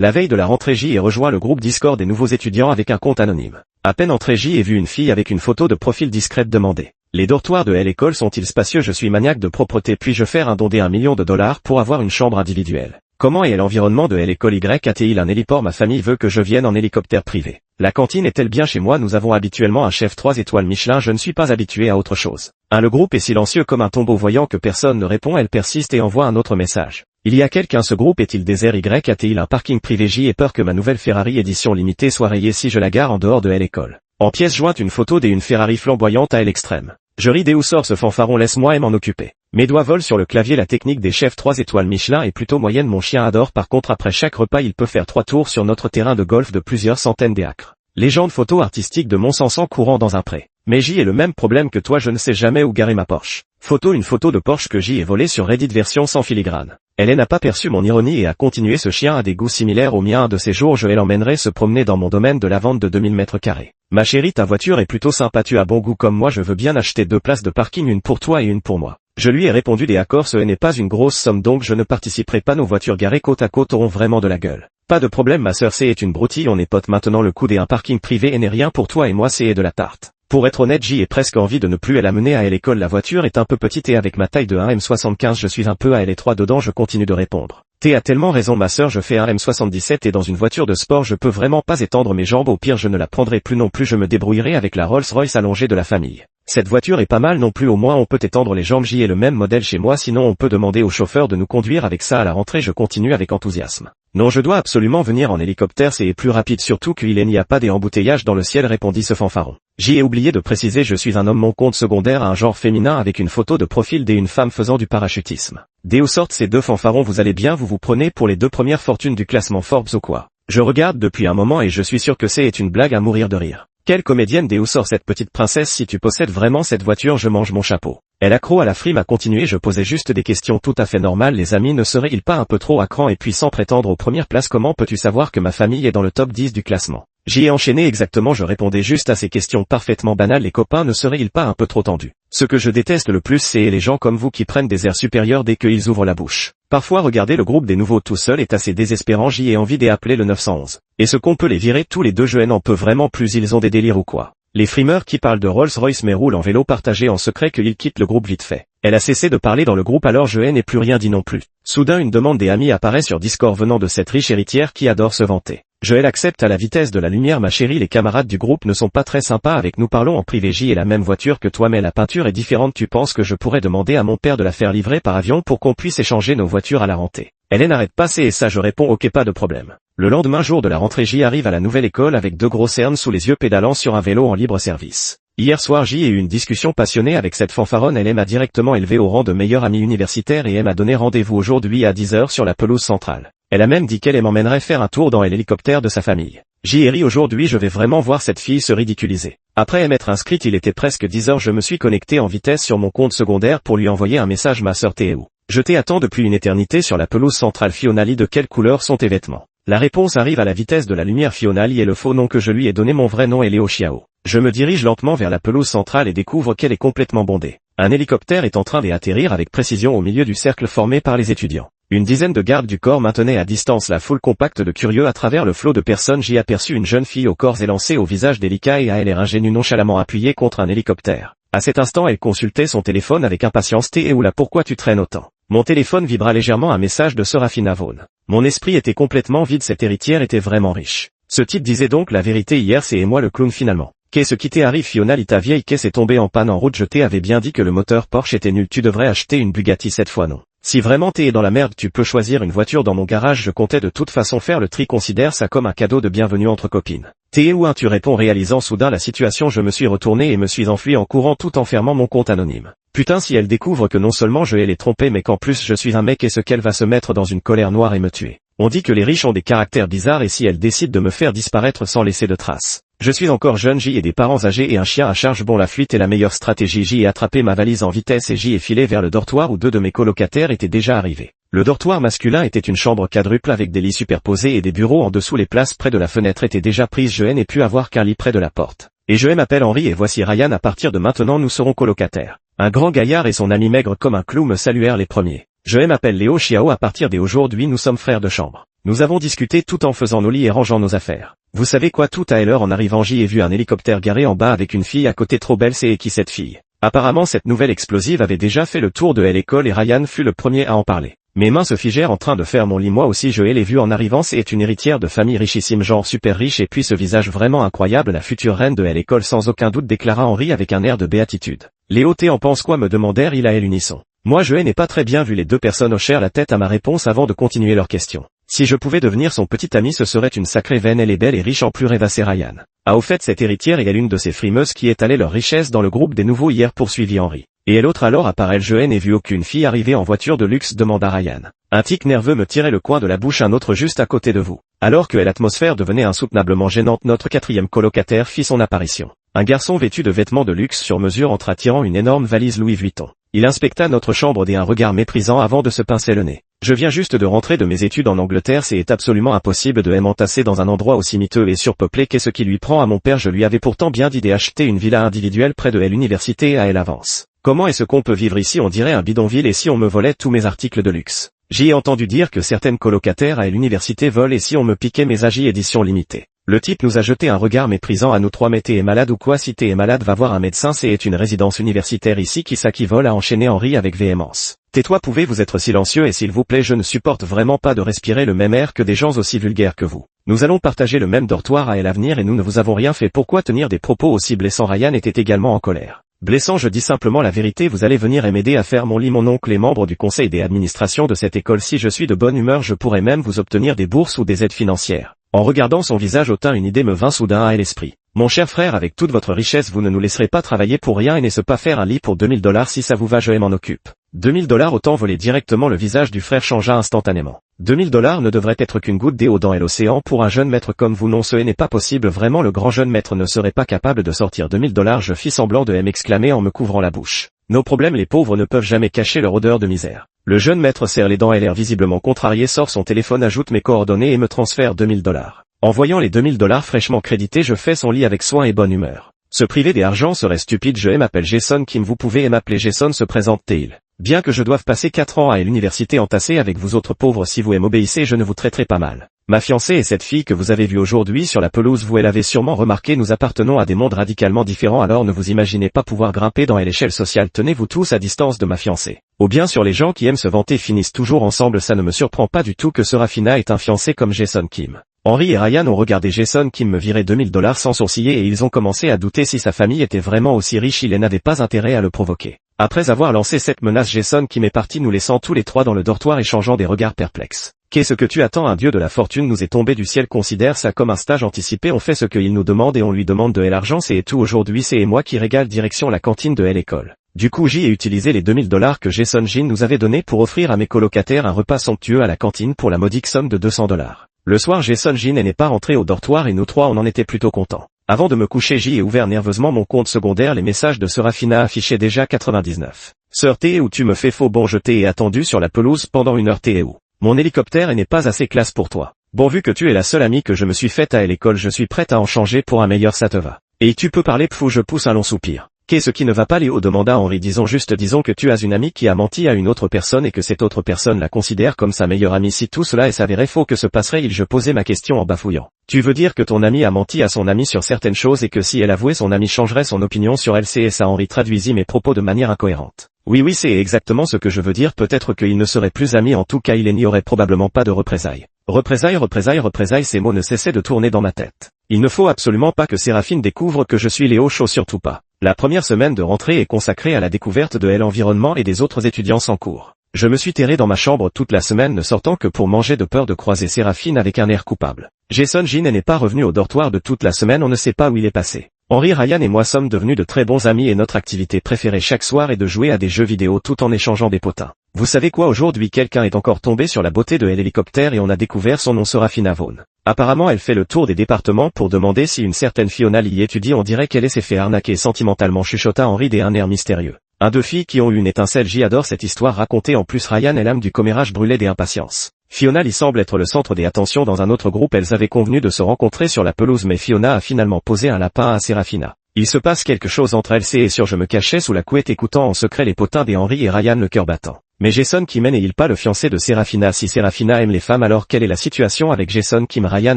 La veille de la rentrée, J et rejoint le groupe Discord des nouveaux étudiants avec un compte anonyme. À peine entré, J et vu une fille avec une photo de profil discrète demander: les dortoirs de l'école sont-ils spacieux? Je suis maniaque de propreté, puis-je faire un don d'$1 million pour avoir une chambre individuelle? Comment est l'environnement de l'école? A-t-il un héliport? Ma famille veut que je vienne en hélicoptère privé. La cantine est-elle bien? Chez moi nous avons habituellement un chef 3 étoiles Michelin, je ne suis pas habitué à autre chose. Le groupe est silencieux comme un tombeau. Voyant que personne ne répond, elle persiste et envoie un autre message. Il y a quelqu'un? Ce groupe est-il désert? A-t-il un parking privé? J'ai peur que ma nouvelle Ferrari édition limitée soit rayée si je la gare en dehors de l'école. En pièce jointe, une photo d'une Ferrari flamboyante à l'extrême. Je ris. D'où sort ce fanfaron? Laisse-moi m'en occuper. Mes doigts volent sur le clavier. La technique des chefs 3 étoiles Michelin est plutôt moyenne. Mon chien adore. Par contre, après chaque repas, il peut faire 3 tours sur notre terrain de golf de plusieurs centaines d'acres. Légende photo artistique de Mont-Sanson courant dans un pré. Mais J est le même problème que toi, je ne sais jamais où garer ma Porsche. Photo. Une photo de Porsche que J est volée sur Reddit version sans filigrane. Elle n'a pas perçu mon ironie et a continué. Ce chien a des goûts similaires aux miens. Un de ces jours, je l'emmènerai se promener dans mon domaine de la vente de 2000 m². Ma chérie, ta voiture est plutôt sympa. Tu as bon goût comme moi. Je veux bien acheter 2 places de parking, une pour toi et une pour moi. Je lui ai répondu des accords. Ce n'est pas une grosse somme donc je ne participerai pas. Nos voitures garées côte à côte auront vraiment de la gueule. Pas de problème ma sœur, c'est est une broutille, on est potes maintenant. Le coup d'un parking privé n'est rien pour toi et moi, c'est de la tarte. Pour être honnête, J ai presque envie de ne plus l'amener à l'école. La voiture est un peu petite et avec ma taille de 1m75 je suis un peu à l'étroit dedans. Je continue de répondre. T'as tellement raison ma sœur, je fais 1m77 et dans une voiture de sport je peux vraiment pas étendre mes jambes. Au pire je ne la prendrai plus non plus, je me débrouillerai avec la Rolls-Royce allongée de la famille. Cette voiture est pas mal non plus, au moins on peut étendre les jambes. J est le même modèle chez moi, sinon on peut demander au chauffeur de nous conduire avec ça à la rentrée. Je continue avec enthousiasme. Non, je dois absolument venir en hélicoptère, c'est plus rapide, surtout qu'il n'y a pas des embouteillages dans le ciel, répondit ce fanfaron. J ai oublié de préciser, je suis un homme, mon compte secondaire a un genre féminin avec une photo de profil d'une femme faisant du parachutisme. D'où sortent ces deux fanfarons? Vous allez bien? Vous prenez pour les 2 premières fortunes du classement Forbes ou quoi? Je regarde depuis un moment et je suis sûr que c'est une blague à mourir de rire. Quelle comédienne? D'où sort cette petite princesse? Si tu possèdes vraiment cette voiture, je mange mon chapeau. Elle accro à la frime a continué, je posais juste des questions tout à fait normales. Les amis, ne serait-il pas un peu trop à cran et puis sans prétendre aux premières places? Comment peux-tu savoir que ma famille est dans le top 10 du classement? J'y ai enchaîné exactement, je répondais juste à ces questions parfaitement banales. Les copains, ne seraient-ils pas un peu trop tendus? Ce que je déteste le plus, c'est les gens comme vous qui prennent des airs supérieurs dès qu'ils ouvrent la bouche. Parfois regarder le groupe des nouveaux tout seul est assez désespérant. J'y ai envie d'appeler le 911. Est-ce qu'on peut les virer tous les deux? Je n'en peux vraiment plus, ils ont des délires ou quoi? Les frimeurs qui parlent de Rolls-Royce mais roulent en vélo partagé en secret qu'ils quittent le groupe vite fait. Elle a cessé de parler dans le groupe alors je n'ai plus rien dit non plus. Soudain une demande des amis apparaît sur Discord venant de cette riche héritière qui adore se vanter. Elle accepte à la vitesse de la lumière. Ma chérie, les camarades du groupe ne sont pas très sympas avec nous, parlons en privé. J est la même voiture que toi mais la peinture est différente. Tu penses que je pourrais demander à mon père de la faire livrer par avion pour qu'on puisse échanger nos voitures à la rentrée? Elle n'arrête pas, c'est ça, je réponds ok, pas de problème. Le lendemain jour de la rentrée, J arrive à la nouvelle école avec 2 gros cernes sous les yeux pédalant sur un vélo en libre service. Hier soir, J a eu une discussion passionnée avec cette fanfaronne. Elle m'a directement élevé au rang de meilleure amie universitaire et elle m'a donné rendez-vous aujourd'hui à 10h sur la pelouse centrale. Elle a même dit qu'elle m'emmènerait faire un tour dans l'hélicoptère de sa famille. J ri aujourd'hui, je vais vraiment voir cette fille se ridiculiser. Après m'être inscrite, il était presque 10h, je me suis connecté en vitesse sur mon compte secondaire pour lui envoyer un message. Ma sœur, t'es où? Je t'attends depuis une éternité sur la pelouse centrale. Fiona Lee, de quelle couleur sont tes vêtements? La réponse arrive à la vitesse de la lumière. Fiona Lee est le faux nom que je lui ai donné, mon vrai nom est Léo Chiao. Je me dirige lentement vers la pelouse centrale et découvre qu'elle est complètement bondée. Un hélicoptère est en train d'atterrir avec précision au milieu du cercle formé par les étudiants. Une dizaine de gardes du corps maintenaient à distance la foule compacte de curieux. À travers le flot de personnes, j'y aperçus une jeune fille au corps élancé, au visage délicat et à l'air ingénu, nonchalamment appuyée contre un hélicoptère. À cet instant, elle consultait son téléphone avec impatience. T'es où là? Pourquoi tu traînes autant? Mon téléphone vibra légèrement, un message de Serafina Vaughan. Mon esprit était complètement vide, cette héritière était vraiment riche. Ce type disait donc la vérité hier, c'est moi le clown finalement. Qu'est-ce qui t'arrive Fiona Lee, ta vieille caisse est tombée en panne en route. Je t'avais bien dit que le moteur Porsche était nul, tu devrais acheter une Bugatti cette fois, non? Si vraiment t'es dans la merde, tu peux choisir une voiture dans mon garage, je comptais de toute façon faire le tri, considère ça comme un cadeau de bienvenue entre copines. T'es où? Tu réponds, réalisant soudain la situation, je me suis retourné et me suis enfui en courant tout en fermant mon compte anonyme. Putain, si elle découvre que non seulement je l'ai trompée mais qu'en plus je suis un mec, est-ce qu'elle va se mettre dans une colère noire et me tuer? On dit que les riches ont des caractères bizarres et si elle décide de me faire disparaître sans laisser de traces. Je suis encore jeune, J ai des parents âgés et un chien à charge, bon la fuite est la meilleure stratégie. J ai attrapé ma valise en vitesse et J ai filé vers le dortoir où 2 de mes colocataires étaient déjà arrivés. Le dortoir masculin était une chambre quadruple avec des lits superposés et des bureaux en dessous. Les places près de la fenêtre étaient déjà prises. Je n'ai pu avoir qu'un lit près de la porte. Et je m'appelle Henri et voici Ryan, à partir de maintenant nous serons colocataires. Un grand gaillard et son ami maigre comme un clou me saluèrent les premiers. Je m'appelle Léo Chiao, à partir d'aujourd'hui nous sommes frères de chambre. Nous avons discuté tout en faisant nos lits et rangeant nos affaires. Vous savez quoi, tout à l'heure en arrivant j'ai vu un hélicoptère garé en bas avec une fille à côté, trop belle, c'est qui cette fille? Apparemment cette nouvelle explosive avait déjà fait le tour de l'école et Ryan fut le premier à en parler. Mes mains se figèrent en train de faire mon lit, moi aussi je l'ai vu en arrivant, c'est une héritière de famille richissime, genre super riche, et puis ce visage vraiment incroyable, la future reine de l'école sans aucun doute, déclara Henry avec un air de béatitude. Léo, t'en penses quoi, me demandèrent-ils à l'unisson. Moi je n'ai pas très bien vu, les deux personnes hochèrent la tête à ma réponse avant de continuer leur question. Si je pouvais devenir son petit ami, ce serait une sacrée veine, elle est belle et riche en plus, rêvassait Ryan. Ah, au fait, cette héritière est l'une de ces frimeuses qui étalaient leur richesse dans le groupe des nouveaux hier, poursuivit Henry. Et l'autre alors, à part elle, je n'ai vu aucune fille arriver en voiture de luxe, demanda Ryan. Un tic nerveux me tirait le coin de la bouche, un autre juste à côté de vous. Alors que l'atmosphère devenait insoutenablement gênante, notre quatrième colocataire fit son apparition. Un garçon vêtu de vêtements de luxe sur mesure entre attirant une énorme valise Louis Vuitton. Il inspecta notre chambre d'un regard méprisant avant de se pincer le nez. Je viens juste de rentrer de mes études en Angleterre, c'est absolument impossible de m'entasser dans un endroit aussi miteux et surpeuplé. Qu'est-ce qui lui prend à mon père? Je lui avais pourtant bien dit d'acheter une villa individuelle près de l'université à l'avance. Comment est-ce qu'on peut vivre ici? On dirait un bidonville, et si on me volait tous mes articles de luxe? J'y ai entendu dire que certaines colocataires à l'université volent, et si on me piquait mes AJ éditions limitées? Le type nous a jeté un regard méprisant à nous trois. Mais t'es malade ou quoi? Si t'es malade, va voir un médecin, c'est une résidence universitaire ici, qui ça qui vole, a enchaîné Henry avec véhémence. Tais-toi, pouvez-vous être silencieux et s'il vous plaît, je ne supporte vraiment pas de respirer le même air que des gens aussi vulgaires que vous. Nous allons partager le même dortoir à l'avenir et nous ne vous avons rien fait, pourquoi tenir des propos aussi blessants? Ryan était également en colère. Blessant, je dis simplement la vérité, vous allez venir et m'aider à faire mon lit. Mon oncle est membre du conseil d'administration de cette école, si je suis de bonne humeur je pourrais même vous obtenir des bourses ou des aides financières. En regardant son visage hautain, une idée me vint soudain à l'esprit. Mon cher frère, avec toute votre richesse, vous ne nous laisserez pas travailler pour rien et n'est-ce pas faire un lit pour $2000 si ça vous va? Je m'en occupe. $2000, autant voler directement. Le visage du frère changea instantanément. $2000 ne devrait être qu'une goutte d'eau dans l'océan pour un jeune maître comme vous. Non, ce n'est pas possible, vraiment, le grand jeune maître ne serait pas capable de sortir $2000. Je fis semblant de m'exclamer en me couvrant la bouche. Nos problèmes, les pauvres ne peuvent jamais cacher leur odeur de misère. Le jeune maître serre les dents et l'air visiblement contrarié, sort son téléphone, ajoute mes coordonnées et me transfère $2000. En voyant les $2000 fraîchement crédités, je fais son lit avec soin et bonne humeur. Se priver des argents serait stupide. Je m'appelle Jason Kim, vous pouvez m'appeler Jason, se présente-t-il. Bien que je doive passer 4 ans à l'université entassé avec vous autres pauvres, si vous m'obéissez, je ne vous traiterai pas mal. Ma fiancée est cette fille que vous avez vue aujourd'hui sur la pelouse, vous l'avez sûrement remarqué, nous appartenons à des mondes radicalement différents, alors ne vous imaginez pas pouvoir grimper dans l'échelle sociale. Tenez-vous tous à distance de ma fiancée. Ou bien sûr, les gens qui aiment se vanter finissent toujours ensemble, ça ne me surprend pas du tout que Serafina ait un fiancé comme Jason Kim. Henry et Ryan ont regardé Jason Kim me virer $2000 sans sourciller et ils ont commencé à douter si sa famille était vraiment aussi riche. Il n'avait pas intérêt à le provoquer. Après avoir lancé cette menace, Jason Kim est parti, nous laissant tous les trois dans le dortoir échangeant des regards perplexes. Qu'est-ce que tu attends? Un dieu de la fortune nous est tombé du ciel, considère ça comme un stage anticipé, on fait ce qu'il nous demande et on lui demande de l'argent, c'est tout. Aujourd'hui c'est moi qui régale, direction la cantine de l'école. Du coup j'y ai utilisé les $2000 que Jason Jin nous avait donnés pour offrir à mes colocataires un repas somptueux à la cantine pour la modique somme de $200. Le soir, Jason Jin n'est pas rentré au dortoir et nous trois on en était plutôt contents. Avant de me coucher, j'y ai ouvert nerveusement mon compte secondaire, les messages de Serafina affichaient déjà 99. Sœur, t'es où? Tu me fais faux? Bon, je t'ai attendu sur la pelouse pendant 1 heure, t'es où? Mon hélicoptère n'est pas assez classe pour toi. Bon, vu que tu es la seule amie que je me suis faite à l'école, je suis prête à en changer pour un meilleur, ça te va? Et tu peux parler? Pfou, je pousse un long soupir. Qu'est-ce qui ne va pas, Léo? Demanda Henry. Disons que tu as une amie qui a menti à une autre personne et que cette autre personne la considère comme sa meilleure amie. Si tout cela est s'avérait faux, que se passerait-il? Je posais ma question en bafouillant. Tu veux dire que ton amie a menti à son ami sur certaines choses et que si elle avouait, son ami changerait son opinion sur elle? C'est ça. Henry traduisit mes propos de manière incohérente. Oui, c'est exactement ce que je veux dire. Peut-être qu'ils ne seraient plus amis, en tout cas il n'y aurait probablement pas de représailles. Représailles, ces mots ne cessaient de tourner dans ma tête. Il ne faut absolument pas que Séraphine découvre que je suis Léo Chaud, surtout pas. La première semaine de rentrée est consacrée à la découverte de l'environnement et des autres étudiants sans cours. Je me suis terré dans ma chambre toute la semaine, ne sortant que pour manger, de peur de croiser Séraphine avec un air coupable. Jason Jin n'est pas revenu au dortoir de toute la semaine, on ne sait pas où il est passé. Henry, Ryan et moi sommes devenus de très bons amis et notre activité préférée chaque soir est de jouer à des jeux vidéo tout en échangeant des potins. Vous savez quoi, aujourd'hui quelqu'un est encore tombé sur la beauté de l'hélicoptère et on a découvert son nom, Serafina Vaughn. Apparemment elle fait le tour des départements pour demander si une certaine Fiona y étudie, on dirait qu'elle s'est fait arnaquer sentimentalement, chuchota Henry d'un air mystérieux. Un deux filles qui ont eu une étincelle, j'adore cette histoire racontée, en plus Ryan est l'âme du commérage brûlé des impatiences. Fiona y semble être le centre des attentions dans un autre groupe, elles avaient convenu de se rencontrer sur la pelouse mais Fiona a finalement posé un lapin à Serafina. Il se passe quelque chose entre elles, c'est sûr, je me cachais sous la couette écoutant en secret les potins des Henry et Ryan, le cœur battant. Mais Jason Kim n'est-il pas le fiancé de Seraphina? Si Seraphina aime les femmes, alors quelle est la situation avec Jason Kim? Ryan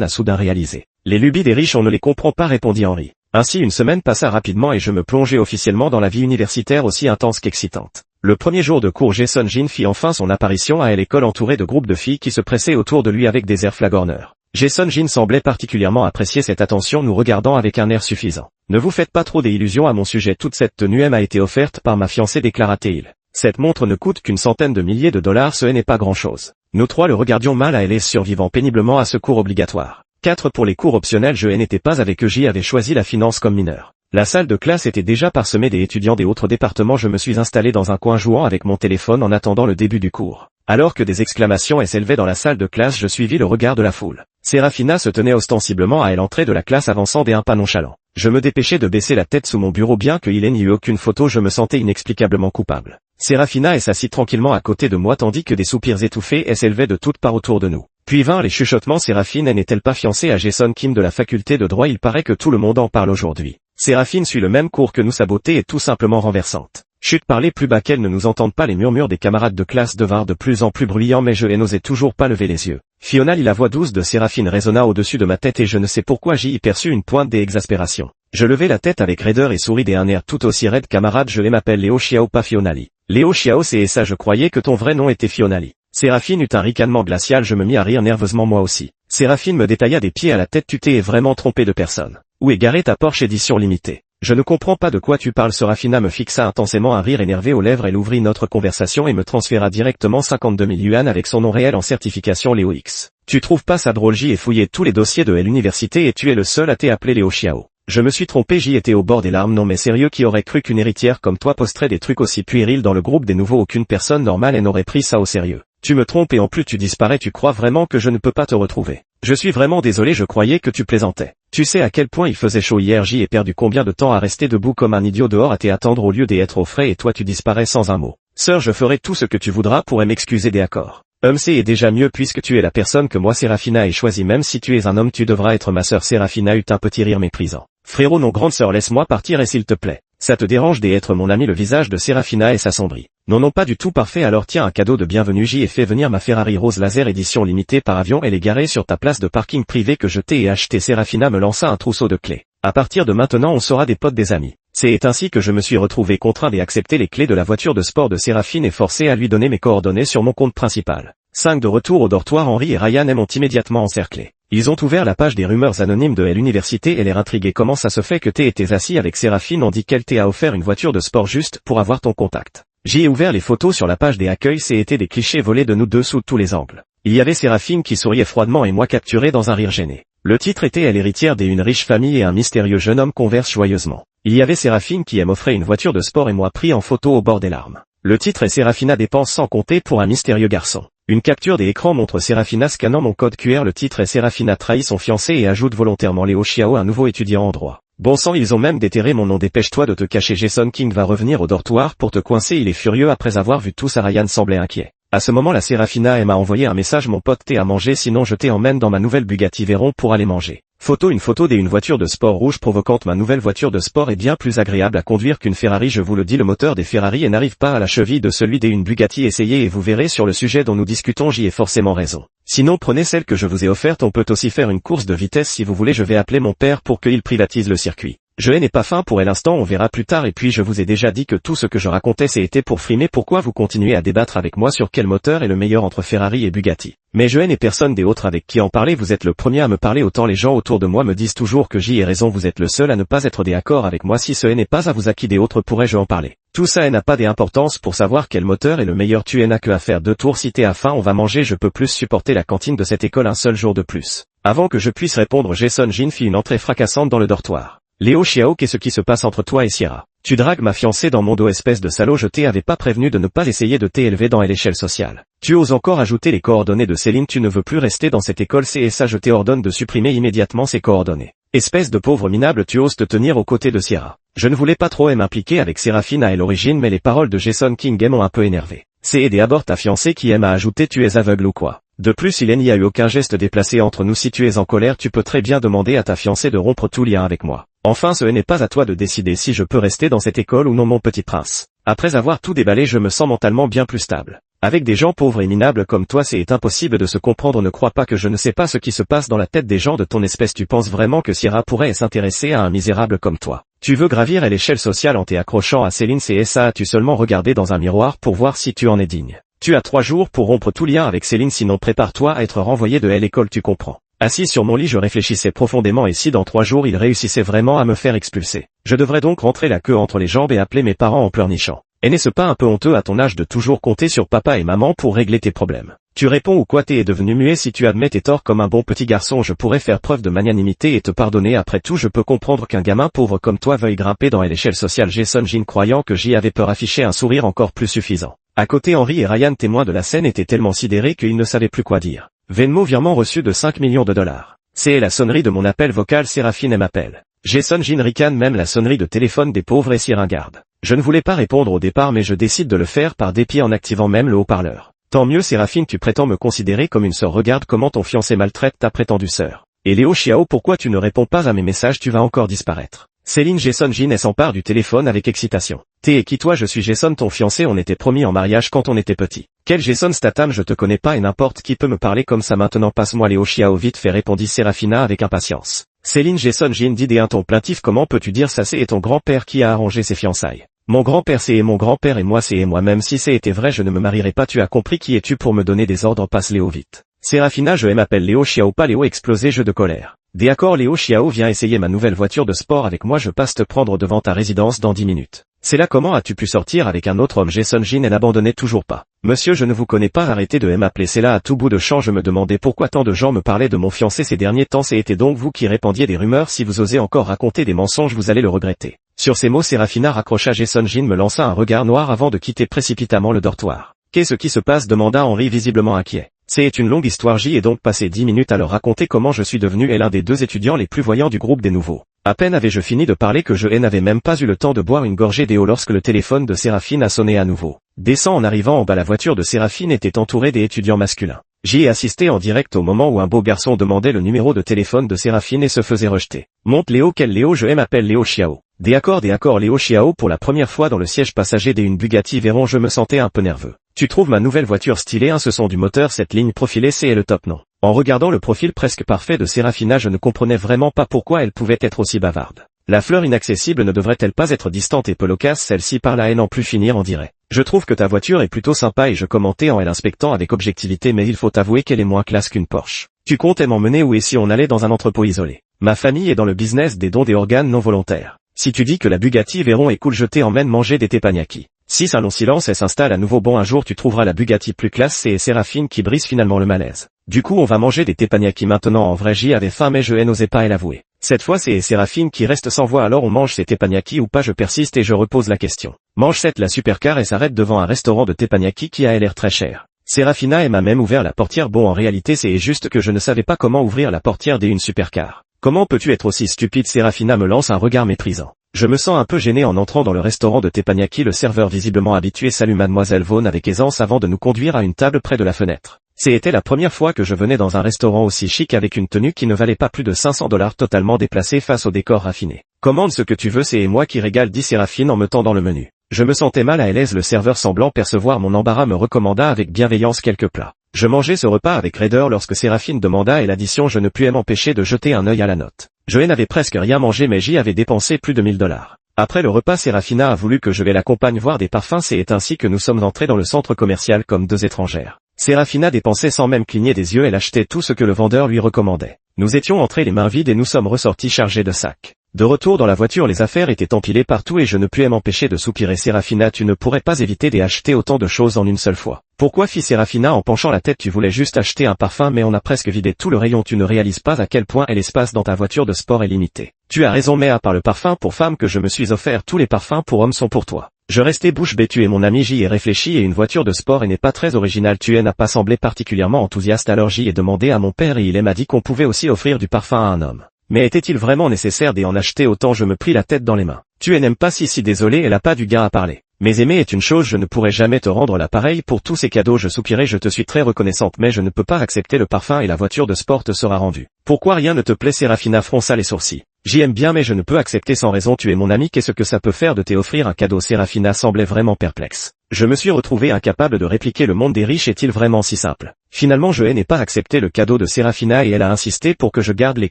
a soudain réalisé. Les lubies des riches, on ne les comprend pas, répondit Henry. Ainsi une semaine passa rapidement et je me plongeai officiellement dans la vie universitaire aussi intense qu'excitante. Le premier jour de cours, Jason Jin fit enfin son apparition à l'école entouré de groupes de filles qui se pressaient autour de lui avec des airs flagorneurs. Jason Jin semblait particulièrement apprécier cette attention, nous regardant avec un air suffisant. Ne vous faites pas trop d'illusions à mon sujet, toute cette tenue m'a été offerte par ma fiancée, déclara-t-il. Cette montre ne coûte qu'une centaine de milliers de dollars, ce n'est pas grand-chose. Nous trois le regardions mal à LS, survivant péniblement à ce cours obligatoire. 4 pour les cours optionnels, je n'étais pas avec eux, j'y avais choisi la finance comme mineur. La salle de classe était déjà parsemée des étudiants des autres départements, je me suis installé dans un coin jouant avec mon téléphone en attendant le début du cours. Alors que des exclamations s'élevaient dans la salle de classe, je suivis le regard de la foule. Seraphina se tenait ostensiblement à l'entrée de la classe, avançant d'un pas nonchalant. Je me dépêchais de baisser la tête sous mon bureau, bien qu'il n'y eût aucune photo, je me sentais inexplicablement coupable. Seraphina s'assit tranquillement à côté de moi tandis que des soupirs étouffés s'élevaient de toutes parts autour de nous. Puis vinrent les chuchotements. Séraphine n'est-elle pas fiancée à Jason Kim de la faculté de droit? Il paraît que tout le monde en parle aujourd'hui. Séraphine suit le même cours que nous, sa beauté est tout simplement renversante. Chut, parlez plus bas qu'elle ne nous entende pas. Les murmures des camarades de classe devinrent de plus en plus bruyants, mais je n'osais toujours pas lever les yeux. Fiona lit, la voix douce de Séraphine résonna au-dessus de ma tête et je ne sais pourquoi j'y perçus une pointe d'exaspération. Je levai la tête avec raideur et souris d'un air tout aussi raide. Camarade, je m'appelle Léo Xiao, pas Fiona Lee. Léo Xiao, c'est ça, je croyais que ton vrai nom était Fiona Lee. Séraphine eut un ricanement glacial, je me mis à rire nerveusement moi aussi. Séraphine me détailla des pieds à la tête. Tu t'es vraiment trompé de personne. Où est garée ta Porsche édition limitée? Je ne comprends pas de quoi tu parles. Séraphina me fixa intensément un rire énervé aux lèvres. Elle ouvrit notre conversation et me transféra directement 52 000 yuan avec son nom réel en certification Léo X. Tu trouves pas ça drôle? J'y ai fouillé tous les dossiers de l'université et tu es le seul à t'appeler Léo Xiao. Je me suis trompé, j'y étais au bord des larmes. Non mais sérieux, qui aurait cru qu'une héritière comme toi posterait des trucs aussi puérils dans le groupe des nouveaux? Aucune personne normale n'aurait pris ça au sérieux. Tu me trompes et en plus tu disparais. Tu crois vraiment que je ne peux pas te retrouver? Je suis vraiment désolé, je croyais que tu plaisantais. Tu sais à quel point il faisait chaud hier? J'y ai perdu combien de temps à rester debout comme un idiot dehors à t'attendre au lieu d'être au frais et toi tu disparais sans un mot. Sœur, je ferai tout ce que tu voudras pour m'excuser des accords. C'est déjà mieux puisque tu es la personne que moi Séraphina ait choisie. Même si tu es un homme, tu devras être ma sœur. Séraphina eut un petit rire méprisant. Frérot, non, grande sœur, laisse-moi partir et s'il te plaît. Ça te dérange d'être mon ami? Le visage de Séraphina s'assombrit. Non, pas du tout. Parfait, alors tiens un cadeau de bienvenue. J'y ai fait venir ma Ferrari rose laser édition limitée par avion. Elle est garée sur ta place de parking privé que je t'ai acheté. Séraphina me lança un trousseau de clés. À partir de maintenant on sera des potes, des amis. C'est ainsi que je me suis retrouvé contraint d'accepter les clés de la voiture de sport de Séraphine et forcé à lui donner mes coordonnées sur mon compte principal. 5 de retour au dortoir, Henry et Ryan m'ont immédiatement encerclé. Ils ont ouvert la page des rumeurs anonymes de l'université et l'air intrigué. Comment ça se fait que t'étais assis avec Séraphine? On dit qu'elle t'a offert une voiture de sport juste pour avoir ton contact. J'y ai ouvert les photos sur la page des accueils, c'était des clichés volés de nous deux sous tous les angles. Il y avait Séraphine qui souriait froidement et moi capturé dans un rire gêné. Le titre était Elle héritière d'une riche famille et un mystérieux jeune homme converse joyeusement. Il y avait Séraphine qui m'offrait une voiture de sport et moi pris en photo au bord des larmes. Le titre est Séraphina dépense sans compter pour un mystérieux garçon. Une capture des écrans montre Séraphina scannant mon code QR. Le titre est Séraphina trahit son fiancé et ajoute volontairement Léo Xiao, un nouveau étudiant en droit. Bon sang, ils ont même déterré mon nom. Dépêche-toi de te cacher. Jason King va revenir au dortoir pour te coincer. Il est furieux après avoir vu tout ça. Ryan semblait inquiet. À ce moment, la Séraphina m'a envoyé un message. Mon pote, t'es à manger, sinon je t'emmène dans ma nouvelle Bugatti Veyron pour aller manger. Une photo d'une voiture de sport rouge provocante. Ma nouvelle voiture de sport est bien plus agréable à conduire qu'une Ferrari, je vous le dis. Le moteur des Ferrari n'arrive pas à la cheville de celui d'une Bugatti. Essayez et vous verrez sur le sujet dont nous discutons, j'y ai forcément raison. Sinon prenez celle que je vous ai offerte. On peut aussi faire une course de vitesse si vous voulez. Je vais appeler mon père pour qu'il privatise le circuit. Je n'ai pas faim pour l'instant, on verra plus tard. Et puis je vous ai déjà dit que tout ce que je racontais c'était pour frimer. Pourquoi vous continuez à débattre avec moi sur quel moteur est le meilleur entre Ferrari et Bugatti? Mais je n'ai personne des autres avec qui en parler. Vous êtes le premier à me parler autant. Les gens autour de moi me disent toujours que j'y ai raison. Vous êtes le seul à ne pas être d'accord avec moi. Si ce n'est pas à vous, à qui des autres pourrais-je en parler? Tout ça n'a pas d'importance pour savoir quel moteur est le meilleur. Tu n'as que à faire 2 tours. Si t'es à faim, on va manger. Je peux plus supporter la cantine de cette école un seul jour de plus. Avant que je puisse répondre, Jason Jin fit une entrée fracassante dans le dortoir. Léo Xiao, qu'est-ce qui se passe entre toi et Sierra? Tu dragues ma fiancée dans mon dos, espèce de salaud. Je t'avais pas prévenu de ne pas essayer de t'élever dans l'échelle sociale. Tu oses encore ajouter les coordonnées de Céline. Tu ne veux plus rester dans cette école, c'est ça. Je t'ordonne de supprimer immédiatement ces coordonnées. Espèce de pauvre minable, tu oses te tenir aux côtés de Sierra. Je ne voulais pas trop m'impliquer avec Séraphine à l'origine, mais les paroles de Jason King m'ont un peu énervé. C'est d'abord ta fiancée qui aime à ajouter tu es aveugle ou quoi? De plus, il n'y a eu aucun geste déplacé entre nous. Si tu es en colère, tu peux très bien demander à ta fiancée de rompre tout lien avec moi. Enfin, ce n'est pas à toi de décider si je peux rester dans cette école ou non, mon petit prince. Après avoir tout déballé, je me sens mentalement bien plus stable. Avec des gens pauvres et minables comme toi c'est impossible de se comprendre. Ne crois pas que je ne sais pas ce qui se passe dans la tête des gens de ton espèce. Tu penses vraiment que Sierra pourrait s'intéresser à un misérable comme toi? Tu veux gravir l'échelle sociale en t'accrochant à Céline. C'est ça? As-tu seulement regardé dans un miroir pour voir si tu en es digne? Tu as 3 jours pour rompre tout lien avec Céline, sinon prépare-toi à être renvoyé de l'école, tu comprends? Assis sur mon lit je réfléchissais profondément, et si dans 3 jours il réussissait vraiment à me faire expulser, je devrais donc rentrer la queue entre les jambes et appeler mes parents en pleurnichant. Et n'est-ce pas un peu honteux à ton âge de toujours compter sur papa et maman pour régler tes problèmes? Tu réponds ou quoi? T'es devenu muet? Si tu admets tes torts comme un bon petit garçon, je pourrais faire preuve de magnanimité et te pardonner. Après tout, je peux comprendre qu'un gamin pauvre comme toi veuille grimper dans l'échelle sociale. Jason Jean, croyant que j'y avais peur, affichait un sourire encore plus suffisant. À côté, Henry et Ryan, témoins de la scène, étaient tellement sidérés qu'ils ne savaient plus quoi dire. Venmo, virement reçu de 5 millions de dollars. C'est la sonnerie de mon appel vocal. Séraphine m'appelle. Jason Jean ricane même la sonnerie de téléphone des pauvres et s'y ringarde. Je ne voulais pas répondre au départ, mais je décide de le faire par dépit en activant même le haut-parleur. Tant mieux Séraphine, tu prétends me considérer comme une sœur. Regarde comment ton fiancé maltraite ta prétendue sœur. Et Léo Chiao, pourquoi tu ne réponds pas à mes messages? Tu vas encore disparaître. Céline. Jason Jean s'empare du téléphone avec excitation. T'es qui toi? Je suis Jason, ton fiancé. On était promis en mariage quand on était petit. Quel Jason Statham? Je te connais pas et n'importe qui peut me parler comme ça maintenant. Passe-moi Léo Chiao vite fait, répondit Séraphina avec impatience. Céline. Jason Jean dit d'un ton plaintif. Comment peux-tu dire ça? C'est ton grand-père qui a arrangé ses fiançailles. Mon grand-père c'est mon grand-père et moi c'est moi. Même si c'était vrai, je ne me marierai pas. Tu as compris? Qui es-tu pour me donner des ordres? Passe Léo vite. Séraphina. Je m'appelle Léo Chiao, pas Léo. Explosé, jeu de colère. D'accord Léo Chiao, viens essayer ma nouvelle voiture de sport avec moi, je passe te prendre devant ta résidence dans 10 minutes. C'est là. Comment as-tu pu sortir avec un autre homme? Jason Jean n'abandonnait toujours pas. Monsieur, je ne vous connais pas, arrêtez de m'appeler. C'est là à tout bout de champ. Je me demandais pourquoi tant de gens me parlaient de mon fiancé ces derniers temps. C'était donc vous qui répandiez des rumeurs. Si vous osez encore raconter des mensonges, vous allez le regretter. Sur ces mots, Séraphina raccrocha. Jason Jean me lança un regard noir avant de quitter précipitamment le dortoir. Qu'est-ce qui se passe? Demanda Henry visiblement inquiet. C'est une longue histoire. J'y ai donc passé 10 minutes à leur raconter comment je suis devenu l'un des 2 étudiants les plus voyants du groupe des nouveaux. À peine avais-je fini de parler que je n'avais même pas eu le temps de boire une gorgée d'eau lorsque le téléphone de Séraphine a sonné à nouveau. Descend. En arrivant en bas, la voiture de Séraphine était entourée des étudiants masculins. J'y ai assisté en direct au moment où un beau garçon demandait le numéro de téléphone de Séraphine et se faisait rejeter. Monte Léo. Quel Léo? Je m'appelle Léo Chiao. D'accord Léo Chiao. Pour la première fois dans le siège passager d'une Bugatti Veyron, je me sentais un peu nerveux. Tu trouves ma nouvelle voiture stylée? Ce son du moteur, cette ligne profilée, c'est le top, non? En regardant le profil presque parfait de Séraphina, je ne comprenais vraiment pas pourquoi elle pouvait être aussi bavarde. La fleur inaccessible ne devrait-elle pas être distante et peu loquace? Celle-ci par là et n'en plus finir, on dirait. Je trouve que ta voiture est plutôt sympa, et je commentais en l'inspectant avec objectivité, mais il faut avouer qu'elle est moins classe qu'une Porsche. Tu comptais m'emmener où et si on allait dans un entrepôt isolé? Ma famille est dans le business des dons des organes non volontaires. Si tu dis que la Bugatti Veyron est cool, je t'emmène manger des teppanyaki. Si un long silence et s'installe à nouveau. Bon, un jour tu trouveras la Bugatti plus classe. C'est Séraphine qui brise finalement le malaise. Du coup on va manger des teppanyaki maintenant. En vrai, j'y avais faim mais je n'osais pas l'avouer. Cette fois c'est Séraphine qui reste sans voix. Alors on mange ces teppanyaki ou pas? Je persiste et je repose la question. Mange cette la supercar et s'arrête devant un restaurant de teppanyaki qui a l'air très cher. Séraphina m'a même ouvert la portière. Bon, en réalité c'est juste que je ne savais pas comment ouvrir la portière d'une supercar. Comment peux-tu être aussi stupide? Séraphina me lance un regard méprisant. Je me sens un peu gêné en entrant dans le restaurant de teppanyaki. Le serveur visiblement habitué salue mademoiselle Vaughn avec aisance avant de nous conduire à une table près de la fenêtre. C'était la première fois que je venais dans un restaurant aussi chic avec une tenue qui ne valait pas plus de 500 $, totalement déplacée face au décor raffiné. Commande ce que tu veux, c'est moi qui régale, dit Séraphine en me tendant le menu. Je me sentais mal à l'aise. Le serveur, semblant percevoir mon embarras, me recommanda avec bienveillance quelques plats. Je mangeais ce repas avec raideur lorsque Séraphine demanda l'addition. Je ne pus m'empêcher de jeter un œil à la note. Je n'avais presque rien mangé mais j'y avais dépensé plus de 1000 $. Après le repas, Séraphina a voulu que je l'accompagne voir des parfums. C'est ainsi que nous sommes entrés dans le centre commercial comme 2 étrangères. Séraphina dépensait sans même cligner des yeux. Elle achetait tout ce que le vendeur lui recommandait. Nous étions entrés les mains vides et nous sommes ressortis chargés de sacs. De retour dans la voiture, les affaires étaient empilées partout et je ne pus m'empêcher de soupirer. Séraphina, tu ne pourrais pas éviter d'acheter autant de choses en une seule fois. Pourquoi, fit Séraphina en penchant la tête. Tu voulais juste acheter un parfum mais on a presque vidé tout le rayon. Tu ne réalises pas à quel point l'espace dans ta voiture de sport est limité. Tu as raison, mais à part le parfum pour femme que je me suis offert, tous les parfums pour hommes sont pour toi. Je restais bouche bée. Tu es mon ami, j'y ai réfléchi, et une voiture de sport n'est pas très originale. Tu n'as pas semblé particulièrement enthousiaste. Alors j'y ai demandé à mon père et il m'a dit qu'on pouvait aussi offrir du parfum à un homme. Mais était-il vraiment nécessaire d'en acheter autant? Je me pris la tête dans les mains. Tu n'aimes pas? Si désolé, elle a pas du gain à parler. Mais aimer est une chose, je ne pourrai jamais te rendre l'appareil pour tous ces cadeaux. Je soupirai. Je te suis très reconnaissante mais je ne peux pas accepter le parfum et la voiture de sport te sera rendue. Pourquoi rien ne te plaît? Séraphina fronça les sourcils. J'aime bien mais je ne peux accepter sans raison, tu es mon ami, qu'est-ce que ça peut faire de t'offrir un cadeau? Serafina semblait vraiment perplexe. Je me suis retrouvé incapable de répliquer. Le monde des riches est-il vraiment si simple? Finalement je n'ai pas accepté le cadeau de Serafina et elle a insisté pour que je garde les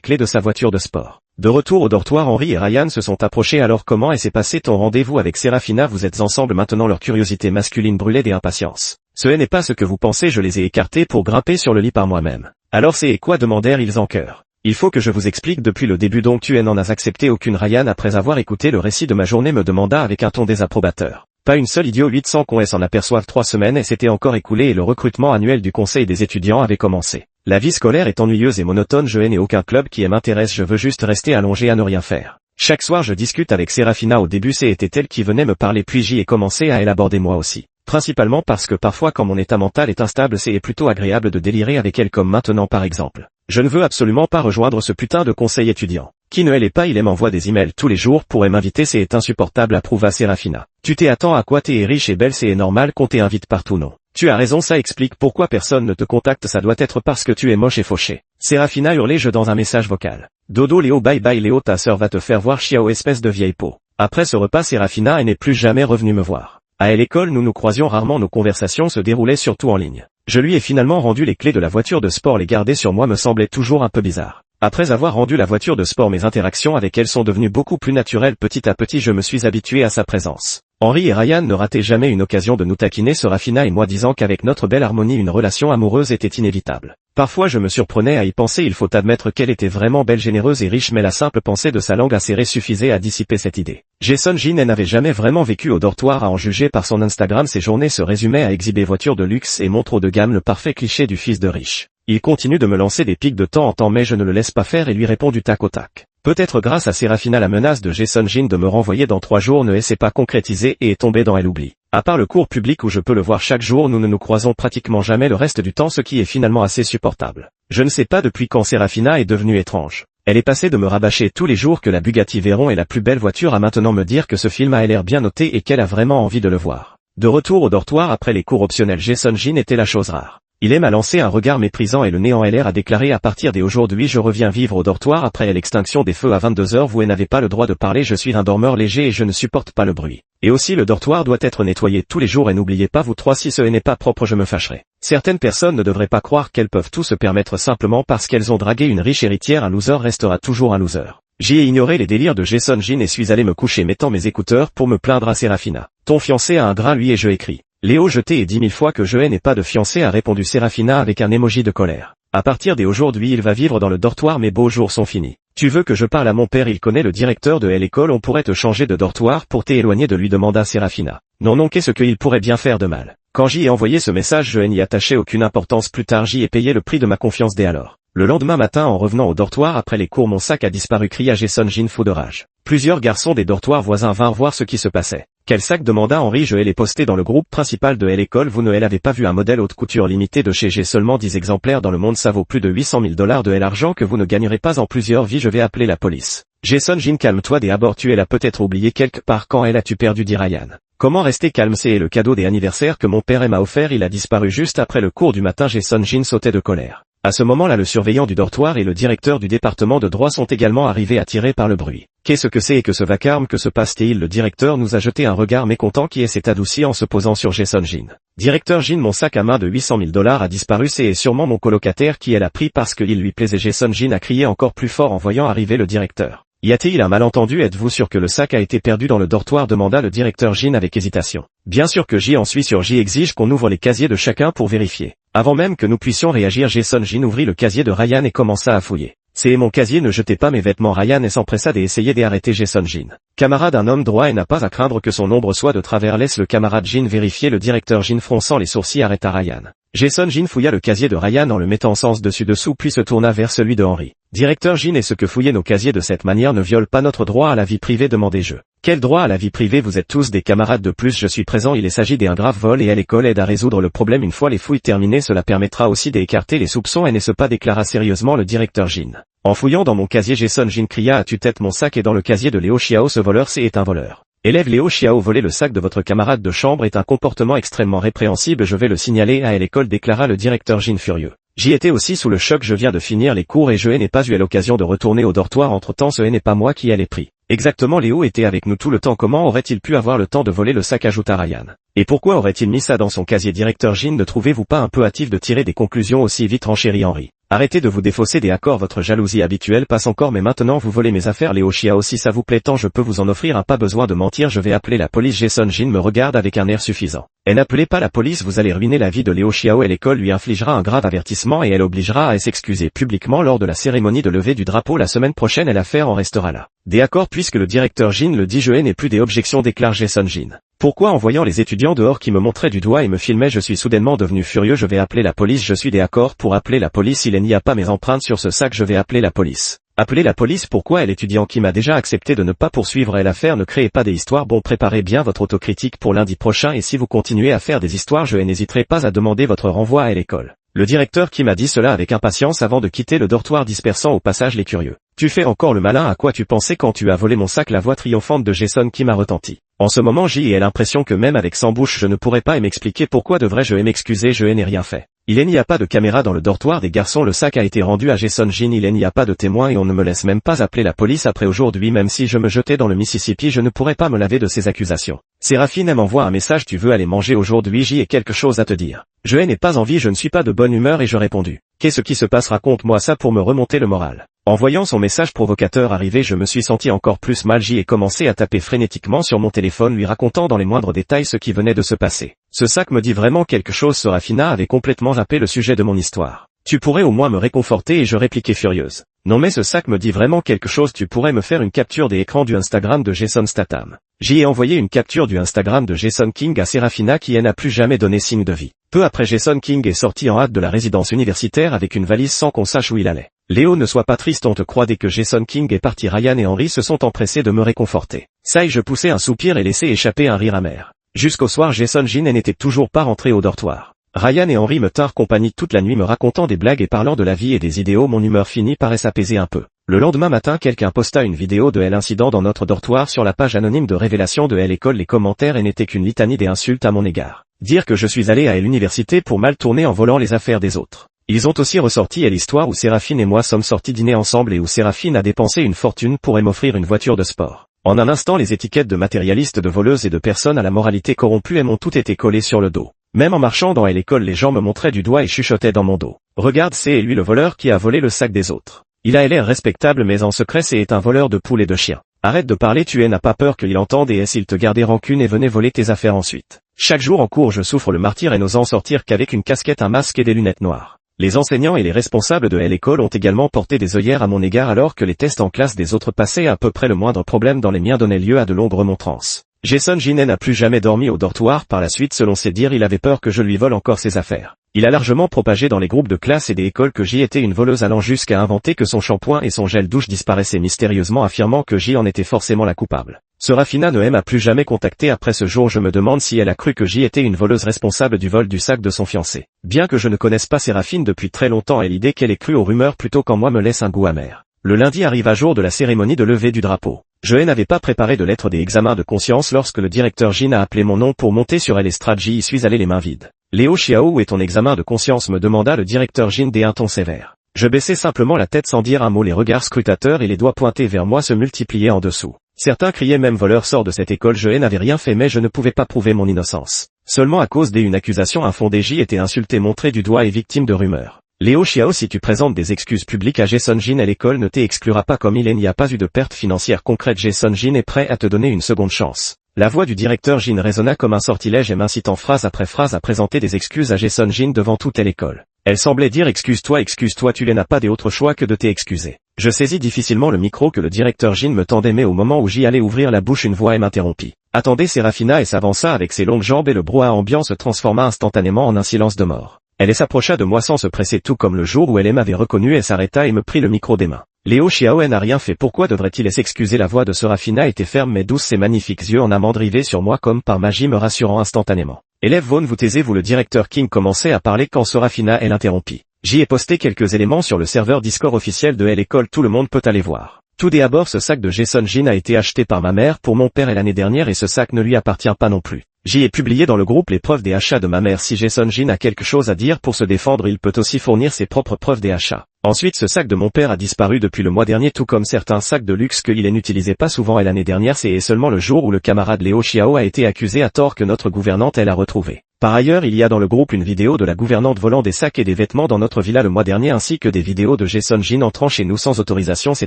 clés de sa voiture de sport. De retour au dortoir, Henry et Ryan se sont approchés. Alors comment s'est passé ton rendez-vous avec Serafina? Vous êtes ensemble maintenant? Leur curiosité masculine brûlait d'impatience. Ce n'est pas ce que vous pensez, je les ai écartés pour grimper sur le lit par moi-même. Alors c'est quoi? Demandèrent-ils en chœur. Il faut que je vous explique depuis le début, donc tu n'en as accepté aucune? Ryan, après avoir écouté le récit de ma journée, me demanda avec un ton désapprobateur. Pas une seule, idiot. 800 qu'on s'en aperçoivent 3 semaines et s'était encore écoulé et le recrutement annuel du conseil des étudiants avait commencé. La vie scolaire est ennuyeuse et monotone, je n'ai aucun club qui m'intéresse, je veux juste rester allongé à ne rien faire. Chaque soir je discute avec Serafina. Au début c'était elle qui venait me parler, puis j'y ai commencé à l'aborder moi aussi. Principalement parce que parfois quand mon état mental est instable, c'est plutôt agréable de délirer avec elle, comme maintenant par exemple. Je ne veux absolument pas rejoindre ce putain de conseil étudiant. Qui ne l'est pas? Il m'envoie des emails tous les jours, pourrait m'inviter, c'est insupportable, approuva Serafina. Tu t'attends à quoi? T'es riche et belle, c'est normal qu'on t'invite partout, non? Tu as raison, ça explique pourquoi personne ne te contacte, ça doit être parce que tu es moche et fauché. Serafina hurlai-je dans un message vocal. Dodo Léo, bye bye Léo, ta sœur va te faire voir, chiao, espèce de vieille peau. Après ce repas, Serafina n'est plus jamais revenue me voir. À l'école nous nous croisions rarement, nos conversations se déroulaient surtout en ligne. Je lui ai finalement rendu les clés de la voiture de sport, les garder sur moi me semblait toujours un peu bizarre. Après avoir rendu la voiture de sport, mes interactions avec elle sont devenues beaucoup plus naturelles. Petit à petit je me suis habitué à sa présence. Henry et Ryan ne rataient jamais une occasion de nous taquiner, Serafina et moi, disant qu'avec notre belle harmonie une relation amoureuse était inévitable. Parfois je me surprenais à y penser, il faut admettre qu'elle était vraiment belle, généreuse et riche, mais la simple pensée de sa langue acérée suffisait à dissiper cette idée. Jason Jean n'avait jamais vraiment vécu au dortoir, à en juger par son Instagram. Ses journées se résumaient à exhiber voitures de luxe et montres haut de gamme, le parfait cliché du fils de riche. Il continue de me lancer des pics de temps en temps, mais je ne le laisse pas faire et lui réponds du tac au tac. Peut-être grâce à Serafina, la menace de Jason Jean de me renvoyer dans 3 jours ne s'est pas concrétisée et est tombée dans l'oubli. À part le cours public où je peux le voir chaque jour, nous ne nous croisons pratiquement jamais le reste du temps, ce qui est finalement assez supportable. Je ne sais pas depuis quand Serafina est devenue étrange. Elle est passée de me rabâcher tous les jours que la Bugatti Veyron est la plus belle voiture à maintenant me dire que ce film a l'air bien noté et qu'elle a vraiment envie de le voir. De retour au dortoir après les cours optionnels, Jason Jean était la chose rare. Il aime à lancer un regard méprisant et le néant LR a déclaré à partir d'aujourd'hui je reviens vivre au dortoir après l'extinction des feux à 22h. Vous n'avez pas le droit de parler, je suis un dormeur léger et je ne supporte pas le bruit. Et aussi le dortoir doit être nettoyé tous les jours et n'oubliez pas vous 3, si ce n'est pas propre je me fâcherai. Certaines personnes ne devraient pas croire qu'elles peuvent tout se permettre simplement parce qu'elles ont dragué une riche héritière. Un loser restera toujours un loser. J'y ai ignoré les délires de Jason Jean et suis allé me coucher mettant mes écouteurs pour me plaindre à Serafina. Ton fiancé a un grain lui, et je écris. Léo, je t'ai dit 1000 fois que je n'ai pas de fiancé, a répondu Serafina avec un emoji de colère. À partir d'aujourd'hui il va vivre dans le dortoir, mes beaux jours sont finis. Tu veux que je parle à mon père? Il connaît le directeur de l'école, on pourrait te changer de dortoir pour t'éloigner de lui, demanda Serafina. Non, qu'est-ce qu'il pourrait bien faire de mal? Quand j'y ai envoyé ce message je n'y attachais aucune importance, plus tard j'y ai payé le prix de ma confiance dès alors. Le lendemain matin en revenant au dortoir après les cours, mon sac a disparu, cria Jason Jean fou de rage. Plusieurs garçons des dortoirs voisins vinrent voir ce qui se passait. Quel sac? demanda Henry, je l'ai posté dans le groupe principal de l'école. Vous ne l'avez pas vu? Un modèle haute couture limité de chez G, seulement 10 exemplaires dans le monde, ça vaut plus de 800 000 $ de l'argent que vous ne gagnerez pas en plusieurs vies, je vais appeler la police. Jason Jean, calme-toi d'abord, tu l'as peut-être oublié quelque part, quand as-tu perdu, dit Ryan. Comment rester calme? C'est le cadeau des anniversaires que mon père m'a offert, il a disparu juste après le cours du matin. Jason Jean sautait de colère. À ce moment-là, le surveillant du dortoir et le directeur du département de droit sont également arrivés, attirés par le bruit. Qu'est-ce que c'est que ce vacarme? Que se passe-t-il? Le directeur nous a jeté un regard mécontent qui s'est adouci en se posant sur Jason Jean. Directeur Jean, mon sac à main de 800 000 $ a disparu, c'est sûrement mon colocataire qui l'a pris parce qu'il lui plaisait. Jason Jean a crié encore plus fort en voyant arriver le directeur. Y a-t-il un malentendu? Êtes-vous sûr que le sac a été perdu dans le dortoir? demanda le directeur Jean avec hésitation. Bien sûr que j'y en suis sûr, j'y exige qu'on ouvre les casiers de chacun pour vérifier. Avant même que nous puissions réagir, Jason Jean ouvrit le casier de Ryan et commença à fouiller. C'est mon casier, ne jetez pas mes vêtements. Ryan s'empressa d'essayer d'arrêter Jason Jean. Camarade, un homme droit et n'a pas à craindre que son ombre soit de travers. Laisse le camarade Jean vérifier. Le directeur Jean fronçant les sourcils arrêta Ryan. Jason Jean fouilla le casier de Ryan en le mettant sens dessus-dessous puis se tourna vers celui de Henry. Directeur Jean, est-ce que fouiller nos casiers de cette manière ne viole pas notre droit à la vie privée? demandai-je. Quel droit à la vie privée? Vous êtes tous des camarades, de plus je suis présent, il s'agit d'un grave vol et l'école aide à résoudre le problème une fois les fouilles terminées, cela permettra aussi d'écarter les soupçons, et n'est-ce pas, déclara sérieusement le directeur Jean. En fouillant dans mon casier, Jason Jean cria à tue-tête, mon sac est dans le casier de Léo Chiao, ce voleur c'est un voleur. Élève Léo Chiao, voler le sac de votre camarade de chambre est un comportement extrêmement répréhensible, je vais le signaler à l'école, déclara le directeur Jean furieux. J'y étais aussi sous le choc, je viens de finir les cours et je n'ai pas eu l'occasion de retourner au dortoir entre-temps, ce n'est pas moi qui ai les pris. Exactement, Léo était avec nous tout le temps, comment aurait-il pu avoir le temps de voler le sac, ajouta Ryan. Et pourquoi aurait-il mis ça dans son casier, directeur Jin, ne trouvez-vous pas un peu hâtif de tirer des conclusions aussi vite, renchérit Henry. Arrêtez de vous défausser des accords, votre jalousie habituelle passe encore, mais maintenant vous volez mes affaires, Léo Xiao, si ça vous plaît tant je peux vous en offrir un, pas besoin de mentir, je vais appeler la police. Jason Jin me regarde avec un air suffisant. Et n'appelez pas la police, vous allez ruiner la vie de Léo Xiao et l'école lui infligera un grave avertissement et elle obligera à s'excuser publiquement lors de la cérémonie de levée du drapeau la semaine prochaine et l'affaire en restera là. Des accords puisque le directeur Jin le dit, je n'ai plus des objections, déclare Jason Jin. Pourquoi, en voyant les étudiants dehors qui me montraient du doigt et me filmaient, je suis soudainement devenu furieux, je vais appeler la police, je suis d'accord pour appeler la police, il n'y a pas mes empreintes sur ce sac, je vais appeler la police. Appeler la police, pourquoi? Et l'étudiant qui m'a déjà accepté de ne pas poursuivre l'affaire, ne créez pas des histoires, bon, préparez bien votre autocritique pour lundi prochain et si vous continuez à faire des histoires, je n'hésiterai pas à demander votre renvoi à l'école. Le directeur qui m'a dit cela avec impatience avant de quitter le dortoir, dispersant au passage les curieux. Tu fais encore le malin, à quoi tu pensais quand tu as volé mon sac? La voix triomphante de Jason qui m'a retenti. En ce moment j'y ai l'impression que même avec 100 bouches je ne pourrais pas m'expliquer, pourquoi devrais-je m'excuser, je n'ai rien fait. Il n'y a pas de caméra dans le dortoir des garçons, le sac a été rendu à Jason Jin, il n'y a pas de témoin et on ne me laisse même pas appeler la police après aujourd'hui, même si je me jetais dans le Mississippi je ne pourrais pas me laver de ces accusations. Séraphine m'envoie un message, tu veux aller manger aujourd'hui, j'y ai quelque chose à te dire. Je n'ai pas envie, je ne suis pas de bonne humeur et je répondu. Qu'est-ce qui se passe, raconte-moi ça pour me remonter le moral. En voyant son message provocateur arriver, je me suis senti encore plus mal, j'y ai commencé à taper frénétiquement sur mon téléphone lui racontant dans les moindres détails ce qui venait de se passer. Ce sac me dit vraiment quelque chose, Serafina avait complètement zappé le sujet de mon histoire. Tu pourrais au moins me réconforter, et je répliquai furieuse. Non mais ce sac me dit vraiment quelque chose, tu pourrais me faire une capture des écrans du Instagram de Jason Statham. J'y ai envoyé une capture du Instagram de Jason King à Serafina qui n'a plus jamais donné signe de vie. Peu après, Jason King est sorti en hâte de la résidence universitaire avec une valise sans qu'on sache où il allait. Léo, ne sois pas triste, on te croit. Dès que Jason King est parti, Ryan et Henry se sont empressés de me réconforter. Ça y est, je poussai un soupir et laissai échapper un rire amer. Jusqu'au soir, Jason Jin n'était toujours pas rentré au dortoir. Ryan et Henry me tinrent compagnie toute la nuit me racontant des blagues et parlant de la vie et des idéaux, mon humeur finit par s'apaiser un peu. Le lendemain matin, quelqu'un posta une vidéo de l'incident dans notre dortoir sur la page anonyme de révélation de l'école. Les commentaires n'étaient qu'une litanie des insultes à mon égard. Dire que je suis allé à l'université pour mal tourner en volant les affaires des autres. Ils ont aussi ressorti l'histoire où Séraphine et moi sommes sortis dîner ensemble et où Séraphine a dépensé une fortune pour m'offrir une voiture de sport. En un instant, les étiquettes de matérialiste, de voleuse et de personnes à la moralité corrompue m'ont toutes été collées sur le dos. Même en marchant dans l'école, les gens me montraient du doigt et chuchotaient dans mon dos. Regarde, c'est lui le voleur qui a volé le sac des autres. Il a l'air respectable mais en secret c'est un voleur de poules et de chiens. Arrête de parler, tu n'as pas peur qu'il entende et s'il te gardait rancune et venait voler tes affaires ensuite. Chaque jour en cours je souffre le martyre et n'osant sortir qu'avec une casquette, un masque et des lunettes noires. Les enseignants et les responsables de l'école ont également porté des œillères à mon égard alors que les tests en classe des autres passaient à peu près, le moindre problème dans les miens donnait lieu à de longues remontrances. Jason Jin n'a plus jamais dormi au dortoir par la suite, selon ses dires il avait peur que je lui vole encore ses affaires. Il a largement propagé dans les groupes de classe et des écoles que j'y étais une voleuse, allant jusqu'à inventer que son shampoing et son gel douche disparaissaient mystérieusement, affirmant que j'y en étais forcément la coupable. Serafina ne m'a plus jamais contacté après ce jour, je me demande si elle a cru que j'y étais une voleuse responsable du vol du sac de son fiancé. Bien que je ne connaisse pas Séraphine depuis très longtemps et l'idée qu'elle ait cru aux rumeurs plutôt qu'en moi me laisse un goût amer. Le lundi arrive à jour de la cérémonie de levée du drapeau. Je n'avais pas préparé de lettre des examens de conscience lorsque le directeur Jin a appelé mon nom pour monter sur l'estrade. J'y suis allé les mains vides. Léo Xiao, où est ton examen de conscience, me demanda le directeur Jin d'un ton sévère. Je baissai simplement la tête sans dire un mot, les regards scrutateurs et les doigts pointés vers moi se multipliaient en dessous. Certains criaient même voleur, sort de cette école, je n'avais rien fait mais je ne pouvais pas prouver mon innocence. Seulement à cause d'une accusation infondée j'y étais insulté, montré du doigt et victime de rumeurs. Léo Xiao, si tu présentes des excuses publiques à Jason Jin à l'école ne t'exclura pas, comme il n'y a pas eu de perte financière concrète. Jason Jin est prêt à te donner une seconde chance. La voix du directeur Jin résonna comme un sortilège et m'incitant phrase après phrase à présenter des excuses à Jason Jin devant toute l'école. Elle semblait dire excuse-toi, tu n'as pas d'autre choix que de t'excuser. Je saisis difficilement le micro que le directeur Jin me tendait mais au moment où j'y allais ouvrir la bouche une voix m'interrompit. Attendez, Serafina, et s'avança avec ses longues jambes et le brouhaha ambiant se transforma instantanément en un silence de mort. Elle s'approcha de moi sans se presser, tout comme le jour où elle m'avait reconnu, et s'arrêta et me prit le micro des mains. Léo Xiao n'a rien fait, pourquoi devrait-il s'excuser? La voix de Serafina était ferme mais douce, ses magnifiques yeux en amande rivaient sur moi comme par magie me rassurant instantanément. Élève Vaughn, vous taisez-vous, le directeur King commençait à parler quand Serafina l'interrompit. J'y ai posté quelques éléments sur le serveur Discord officiel de l'école, tout le monde peut aller voir. Tout d'abord, ce sac de Jason Jin a été acheté par ma mère pour mon père l'année dernière et ce sac ne lui appartient pas non plus. J'y ai publié dans le groupe les preuves des achats de ma mère. Si Jason Jin a quelque chose à dire pour se défendre, il peut aussi fournir ses propres preuves des achats. Ensuite, ce sac de mon père a disparu depuis le mois dernier, tout comme certains sacs de luxe qu'il n'utilisait pas souvent, et l'année dernière c'est seulement le jour où le camarade Léo Xiao a été accusé à tort que notre gouvernante l'a retrouvé. Par ailleurs, il y a dans le groupe une vidéo de la gouvernante volant des sacs et des vêtements dans notre villa le mois dernier, ainsi que des vidéos de Jason Jin entrant chez nous sans autorisation ces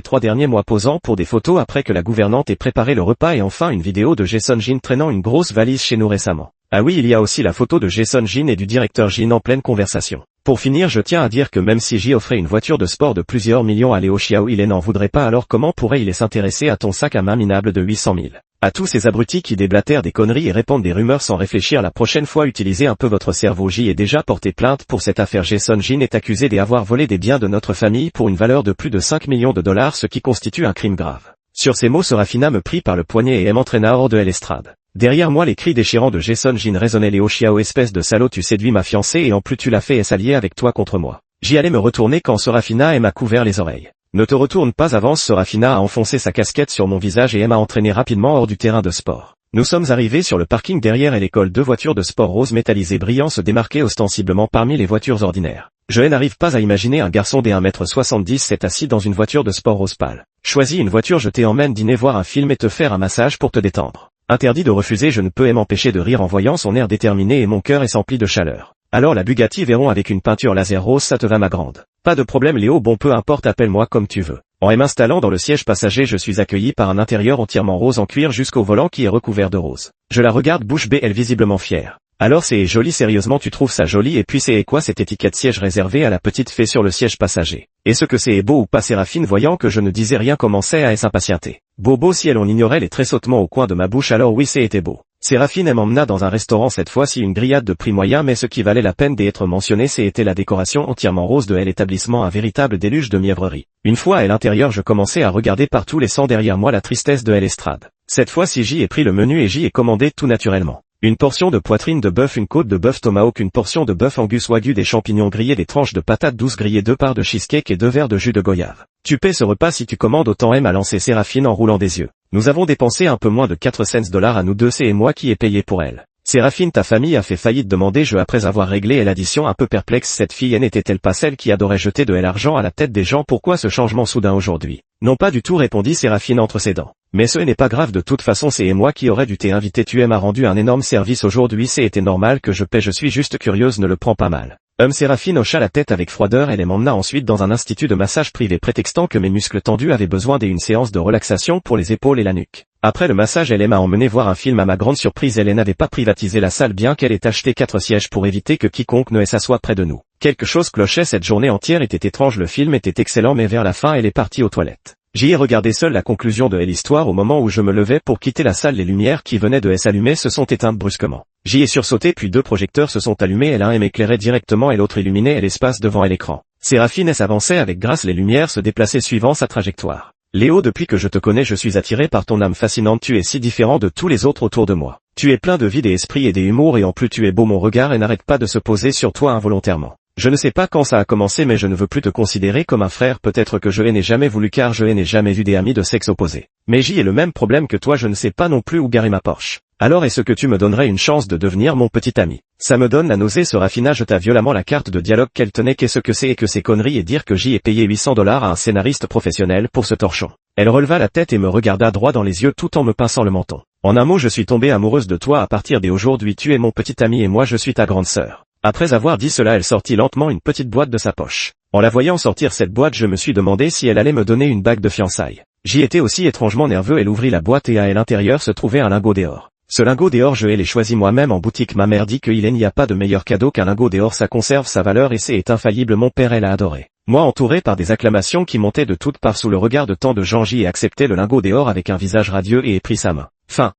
3 derniers mois, posant pour des photos après que la gouvernante ait préparé le repas, et enfin une vidéo de Jason Jin traînant une grosse valise chez nous récemment. Ah oui, il y a aussi la photo de Jason Jin et du directeur Jin en pleine conversation. Pour finir, je tiens à dire que même si J offrait une voiture de sport de plusieurs millions à Léo Xiao, il n'en voudrait pas, alors comment pourrait-il s'intéresser à ton sac à main minable de 800 000? À tous ces abrutis qui déblatèrent des conneries et répandent des rumeurs sans réfléchir, la prochaine fois utilisez un peu votre cerveau. J est déjà porté plainte pour cette affaire. Jason Jin est accusé d'avoir volé des biens de notre famille pour une valeur de plus de 5 millions de dollars, ce qui constitue un crime grave. Sur ces mots, Serafina me prit par le poignet et m'entraîna hors de l'estrade. Derrière moi, les cris déchirants de Jason Jin résonnaient. Léo Xiao, espèce de salaud, tu séduis ma fiancée et en plus tu l'as fait s'allier avec toi contre moi. J'y allais me retourner quand Serafina m'a couvert les oreilles. Ne te retourne pas, avance. Serafina a enfoncé sa casquette sur mon visage et m'a entraîné rapidement hors du terrain de sport. Nous sommes arrivés sur le parking derrière l'école. 2 voitures de sport rose métallisées brillants se démarquaient ostensiblement parmi les voitures ordinaires. Je n'arrive pas à imaginer un garçon d'1 m 77 assis dans une voiture de sport rose pâle. Choisis une voiture, je t'emmène dîner, voir un film et te faire un massage pour te détendre. Interdit de refuser, je ne peux m'empêcher de rire en voyant son air déterminé et mon cœur est empli de chaleur. Alors la Bugatti Veyron avec une peinture laser rose, ça te va ma grande? Pas de problème Léo, bon peu importe, appelle-moi comme tu veux. En m'installant dans le siège passager, je suis accueilli par un intérieur entièrement rose en cuir jusqu'au volant qui est recouvert de rose. Je la regarde bouche bée, elle visiblement fière. Alors c'est joli, sérieusement tu trouves ça joli? Et puis c'est quoi cette étiquette siège réservé à la petite fée sur le siège passager? Est-ce que c'est beau ou pas? Séraphine, voyant que je ne disais rien, commençait à s'impatienter. Beau si elle en ignorait les tressautements au coin de ma bouche, alors oui c'était beau. Séraphine m'emmena dans un restaurant, cette fois-ci une grillade de prix moyen, mais ce qui valait la peine d'être mentionné c'était la décoration entièrement rose de l'établissement, un véritable déluge de mièvrerie. Une fois à l'intérieur, je commençais à regarder partout, laissant derrière moi la tristesse de l'estrade. Cette fois-ci j'y ai pris le menu et j'y ai commandé tout naturellement. Une portion de poitrine de bœuf, une côte de bœuf tomahawk, une portion de bœuf angus wagyu, des champignons grillés, des tranches de patates douces grillées, 2 parts de cheesecake et 2 verres de jus de goyave. Tu paies ce repas si tu commandes autant, a lancé Séraphine en roulant des yeux. Nous avons dépensé un peu moins de 4 cents dollars à nous deux, c'est moi qui ai payé pour elle. Séraphine, ta famille a fait faillite, demandai-je après avoir réglé l'addition un peu perplexe. Cette fille n'était-elle pas celle qui adorait jeter de l'argent à la tête des gens? Pourquoi ce changement soudain aujourd'hui? Non, pas du tout, répondit Séraphine entre ses dents. Mais ce n'est pas grave, de toute façon c'est moi qui aurais dû t'inviter, tu m'as rendu un énorme service aujourd'hui, c'était normal que je paie, je suis juste curieuse, ne le prends pas mal. Séraphine hocha la tête avec froideur, elle m'emmena ensuite dans un institut de massage privé prétextant que mes muscles tendus avaient besoin d'une séance de relaxation pour les épaules et la nuque. Après le massage, elle m'a emmené voir un film. À ma grande surprise, elle n'avait pas privatisé la salle, bien qu'elle ait acheté 4 sièges pour éviter que quiconque ne s'assoie près de nous. Quelque chose clochait, cette journée entière était étrange, le film était excellent mais vers la fin elle est partie aux toilettes. J'y ai regardé seul la conclusion de l'histoire. Au moment où je me levais pour quitter la salle, les lumières qui venaient de s'allumer se sont éteintes brusquement. J'y ai sursauté, puis 2 projecteurs se sont allumés, l'un m'éclairait directement et l'autre illuminait l'espace devant l'écran. Séraphine s'avançait avec grâce, les lumières se déplaçaient suivant sa trajectoire. Léo, depuis que je te connais, je suis attiré par ton âme fascinante, tu es si différent de tous les autres autour de moi. Tu es plein de vie, d'esprit et d'humour, et en plus tu es beau, mon regard n'arrête pas de se poser sur toi involontairement. Je ne sais pas quand ça a commencé, mais je ne veux plus te considérer comme un frère, peut-être que je n'ai jamais voulu car je n'ai jamais eu des amis de sexe opposé. Mais j'y ai le même problème que toi, je ne sais pas non plus où garer ma Porsche. Alors est-ce que tu me donnerais une chance de devenir mon petit ami? Ça me donne la nausée. Serafina jeta violemment la carte de dialogue qu'elle tenait. Qu'est-ce que c'est et que ces conneries, et dire que j'y ai payé 800 dollars à un scénariste professionnel pour ce torchon. Elle releva la tête et me regarda droit dans les yeux tout en me pinçant le menton. En un mot, je suis tombée amoureuse de toi à partir d'aujourd'hui, tu es mon petit ami et moi je suis ta grande sœur. Après avoir dit cela, elle sortit lentement une petite boîte de sa poche. En la voyant sortir cette boîte, je me suis demandé si elle allait me donner une bague de fiançailles. J'y étais aussi étrangement nerveux. Elle ouvrit la boîte et à l'intérieur se trouvait un lingot d'or. Ce lingot d'or, je l'ai choisi moi-même en boutique. Ma mère dit qu'il n'y a pas de meilleur cadeau qu'un lingot d'or, ça conserve sa valeur et c'est infaillible. Mon père, elle a adoré. Moi, entouré par des acclamations qui montaient de toutes parts sous le regard de tant de gens, j'y ai accepté le lingot d'or avec un visage radieux et ai pris sa main. Fin.